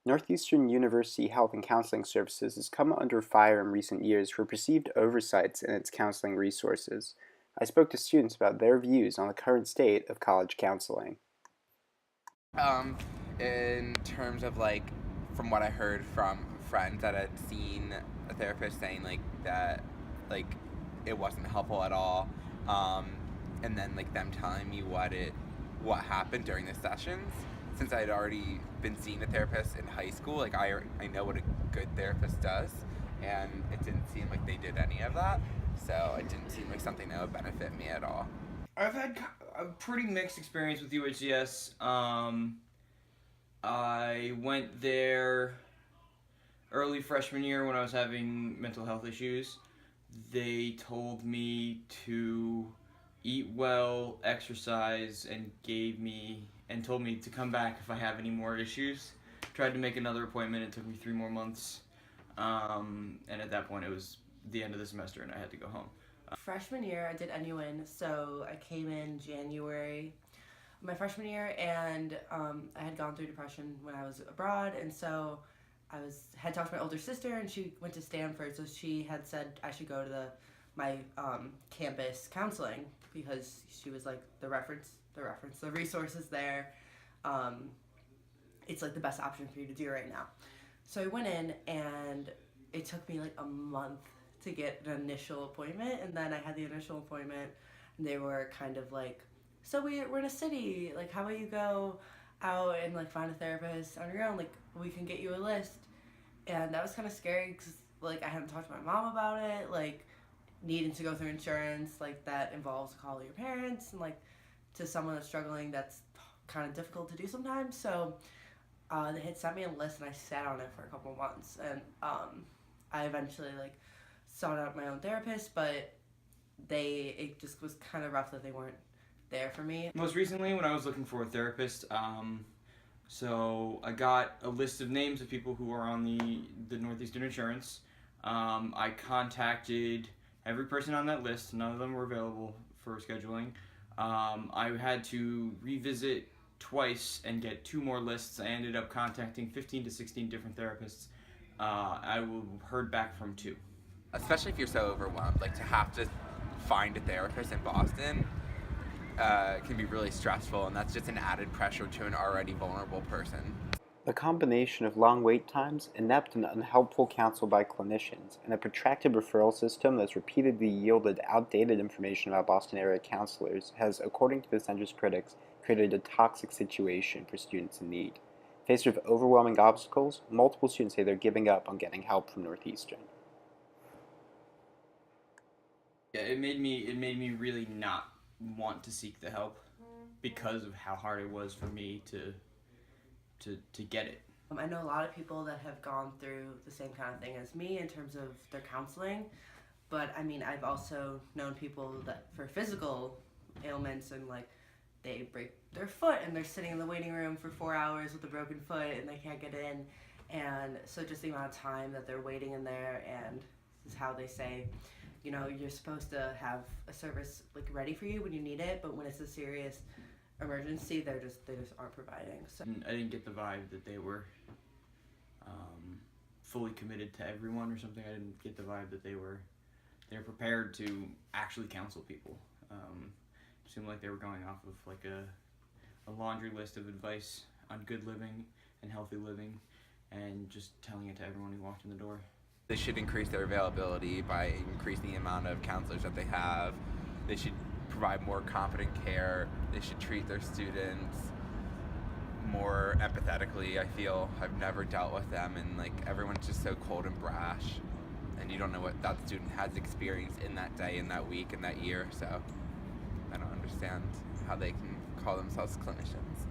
Northeastern University Health and Counseling Services has come under fire in recent years for perceived oversights in its counseling resources. I spoke to students about their views on the current state of college counseling. Um, in terms of like, from what I heard from friends that had seen a therapist saying that, like it wasn't helpful at all, um, and then like them telling me what happened during the sessions. Since I had already been seeing a therapist in high school, like I know what a good therapist does, and it didn't seem like they did any of that. So it didn't seem like something that would benefit me at all. I've had a pretty mixed experience with UHCS. I went there early freshman year when I was having mental health issues. They told me to eat well, exercise, and told me to come back if I have any more issues. Tried to make another appointment. It took me 3 more months. And at that point, it was the end of the semester and I had to go home. Freshman year, I did NUN, so I came in January my freshman year, and I had gone through depression when I was abroad, and so had talked to my older sister, and she went to Stanford, so she had said I should go to my campus counseling because she was like the resources there. It's like the best option for you to do right now. So I went in, and it took me like a month to get an initial appointment, and then I had the initial appointment, and they were kind of like, so we're in a city, like how about you go out and like find a therapist on your own, like we can get you a list. And that was kind of scary because like I hadn't talked to my mom about it, like needing to go through insurance, like that involves calling your parents, and like to someone that's struggling, that's kind of difficult to do sometimes. So they had sent me a list, and I sat on it for a couple months, and I eventually like sought out my own therapist, but it just was kind of rough that they weren't there for me. Most recently, when I was looking for a therapist, so I got a list of names of people who are on the Northeastern insurance. I contacted every person on that list. None of them were available for scheduling. I had to revisit twice and get 2 more lists. I ended up contacting 15 to 16 different therapists. I heard back from 2. Especially if you're so overwhelmed, like to have to find a therapist in Boston can be really stressful, and that's just an added pressure to an already vulnerable person. The combination of long wait times, inept and unhelpful counsel by clinicians, and a protracted referral system that's repeatedly yielded outdated information about Boston area counselors has, according to the center's critics, created a toxic situation for students in need. Faced with overwhelming obstacles, multiple students say they're giving up on getting help from Northeastern. Yeah, it made me really not want to seek the help because of how hard it was for me to get it. I know a lot of people that have gone through the same kind of thing as me in terms of their counseling, but I mean, I've also known people that for physical ailments, and like they break their foot and they're sitting in the waiting room for 4 hours with a broken foot and they can't get in, and so just the amount of time that they're waiting in there, and this is how they say, you know, you're supposed to have a service like ready for you when you need it, but when it's a serious emergency, they just aren't providing. So I didn't get the vibe that they were fully committed to everyone or something. I didn't get the vibe that they were prepared to actually counsel people. It seemed like they were going off of like a laundry list of advice on good living and healthy living, and just telling it to everyone who walked in the door. They should increase their availability by increasing the amount of counselors that they have. They should provide more competent care. They should treat their students more empathetically. I feel I've never dealt with them, and like everyone's just so cold and brash, and you don't know what that student has experienced in that day, in that week, in that year. So I don't understand how they can call themselves clinicians.